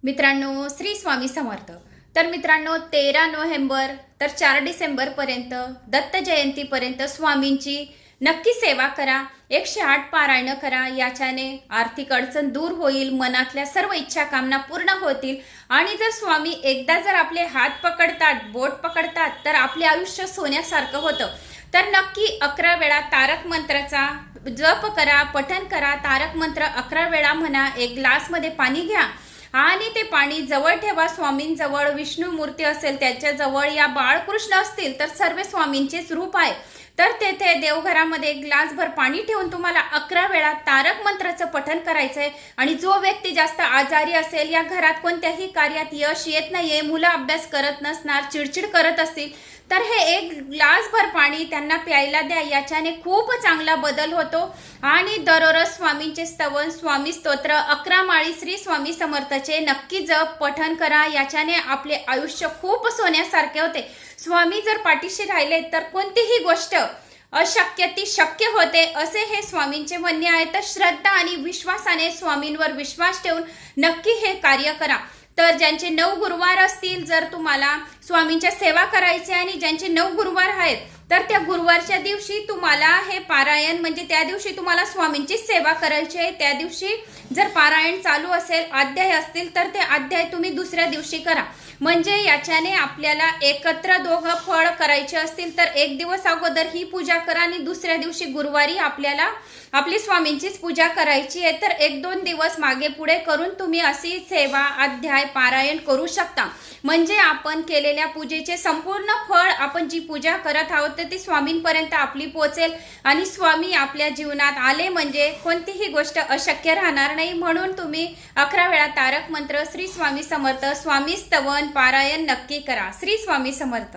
मित्रांनो, श्री स्वामी समर्थ। तर मित्रांनो, 13 नोव्हेंबर तर 4 डिसेंबर पर्यंत दत्त जयंती पर्यंत स्वामींची नक्की सेवा करा। 108 पारायण करा। याच्याने आर्थिक अडचण दूर होईल, मनातल्या सर्व इच्छा कामना पूर्ण होतील। आणि जर स्वामी एकदा जर आपले हात पकडतात, बोट पकडतात, तर आपले आयुष्य सोन्यासारखं होतं। तर नक्की 11 वेळा तारक मंत्राचा जप करा, पठण करा। तारक मंत्र 11 वेळा म्हणा। एक ग्लास मध्ये पाणी घ्या आणि ते पाणी जवळ ठेवा स्वामींजवळ। विष्णू मूर्ती असेल त्याच्या जवळ, या बाळकृष्ण असतील तर सर्व स्वामींचेच रूप आहे। तर तेथे देवघरामध्ये एक ग्लासभर पाणी ठेवून तुम्हाला 11 वेळा तारक मंत्राचं पठण करायचंय। आणि जो व्यक्ती जास्त आजारी असेल, या घरात कोणत्याही कार्यात यश येत नाहीये, मुलं अभ्यास करत नसणार, चिडचिड करत असतील, तर हे एक ग्लासभर पाणी त्यांना प्यायला द्या। याच्याने खूप चांगला बदल होतो। आणि दररोज स्वामींचे स्तवन, स्वामी स्तोत्र 11 माळी श्री स्वामी समर्थचे नक्की जप पठण करा। याच्याने आपले आयुष्य खूप सोन्यासारखे होते। स्वामी जर पाठीशी राहिले तर कोणतीही गोष्ट अशक्य ती शक्य होते, असे हे स्वामींचे म्हणणे आहे। तर श्रद्धा आणि विश्वासाने स्वामींवर विश्वास ठेवून नक्की हे कार्य करा। तर ज्यांचे 9 गुरुवार असतील, जर तुम्हाला स्वामींच्या सेवा करायची आणि ज्यांचे 9 गुरुवार आहेत, तर त्या गुरुवारच्या दिवशी तुम्हाला हे पारायण म्हणजे त्या दिवशी तुम्हाला स्वामींची सेवा करायची आहे। त्या दिवशी जर पारायण चालू असेल, अध्याय असतील, तर ते अध्याय तुम्ही दुसऱ्या दिवशी करा। म्हणजे याच्याने आपल्याला एकत्र दोघं फळ करायचे असतील तर एक दिवस अगोदर ही पूजा करा आणि दुसऱ्या दिवशी गुरुवारी आपल्याला आपली स्वामींचीच पूजा करायची आहे। तर 1-2 दिवस मागे पुढे करून तुम्ही अशी सेवा, अध्याय, पारायण करू शकता। म्हणजे आपण केलेल्या पूजेचे संपूर्ण फळ, आपण जी पूजा करत आहोत तर ती स्वामींपर्यंत आपली पोहोचेल। आणि स्वामी आपल्या जीवनात आले म्हणजे कोणतीही गोष्ट अशक्य राहणार नाही। म्हणून तुम्ही 11 वेळा तारक मंत्र, श्री स्वामी समर्थ, स्वामी स्तवन, पारायण नक्की करा। श्री स्वामी समर्थ।